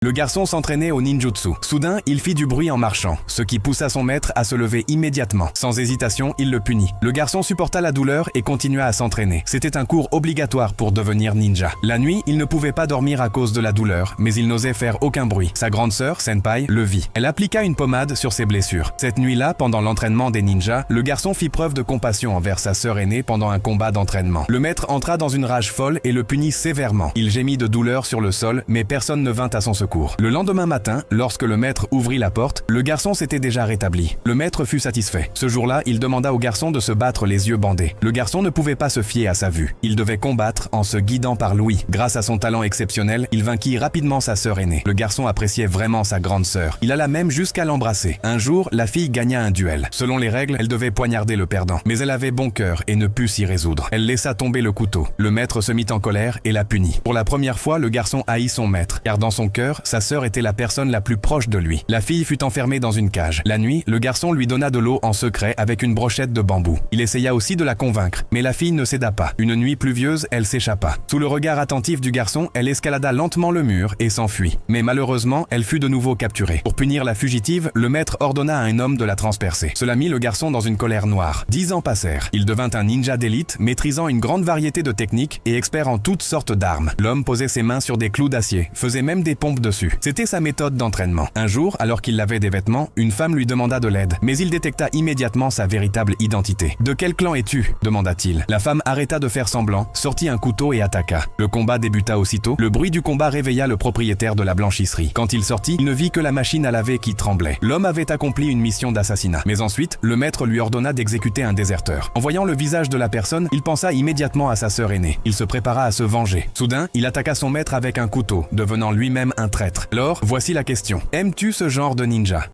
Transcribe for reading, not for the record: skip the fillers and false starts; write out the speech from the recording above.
Le garçon s'entraînait au ninjutsu. Soudain, il fit du bruit en marchant, ce qui poussa son maître à se lever immédiatement. Sans hésitation, il le punit. Le garçon supporta la douleur et continua à s'entraîner. C'était un cours obligatoire pour devenir ninja. La nuit, il ne pouvait pas dormir à cause de la douleur, mais il n'osait faire aucun bruit. Sa grande sœur, Senpai, le vit. Elle appliqua une pommade sur ses blessures. Cette nuit-là, pendant l'entraînement des ninjas, le garçon fit preuve de compassion envers sa sœur aînée pendant un combat d'entraînement. Le maître entra dans une rage folle et le punit sévèrement. Il gémit de douleur sur le sol, mais personne ne vint à son secours. Le lendemain matin, lorsque le maître ouvrit la porte, le garçon s'était déjà rétabli. Le maître fut satisfait. Ce jour-là, il demanda au garçon de se battre les yeux bandés. Le garçon ne pouvait pas se fier à sa vue. Il devait combattre en se guidant par l'ouïe. Grâce à son talent exceptionnel, il vainquit rapidement sa sœur aînée. Le garçon appréciait vraiment sa grande sœur. Il alla même jusqu'à l'embrasser. Un jour, la fille gagna un duel. Selon les règles, elle devait poignarder le perdant. Mais elle avait bon cœur et ne put s'y résoudre. Elle laissa tomber le couteau. Le maître se mit en colère et la punit. Pour la première fois, le garçon haït son maître, car dans son cœur, sa sœur était la personne la plus proche de lui. La fille fut enfermée dans une cage. La nuit, le garçon lui donna de l'eau en secret avec une brochette de bambou. Il essaya aussi de la convaincre, mais la fille ne céda pas. Une nuit pluvieuse, elle s'échappa. Sous le regard attentif du garçon, elle escalada lentement le mur et s'enfuit. Mais malheureusement, elle fut de nouveau capturée. Pour punir la fugitive, le maître ordonna à un homme de la transpercer. Cela mit le garçon dans une colère noire. 10 ans passèrent. Il devint un ninja d'élite, maîtrisant une grande variété de techniques et expert en toutes sortes d'armes. L'homme posait ses mains sur des clous d'acier, faisait même des pompes dessus. C'était sa méthode d'entraînement. Un jour, alors qu'il lavait des vêtements, une femme lui demanda de l'aide, mais il détecta immédiatement sa véritable identité. « De quel clan es-tu » demanda-t-il. La femme arrêta de faire semblant, sortit un couteau et attaqua. Le combat débuta aussitôt. Le bruit du combat réveilla le propriétaire de la blanchisserie. Quand il sortit, il ne vit que la machine à laver qui tremblait. L'homme avait accompli une mission d'assassinat. Mais ensuite, le maître lui ordonna d'exécuter un déserteur. En voyant le visage de la personne, il pensa immédiatement à sa sœur aînée. Il se prépara à se venger. Soudain, il attaqua son maître avec un couteau, devenant lui-même un traître. Alors, voici la question. Aimes-tu ce genre de ninja ?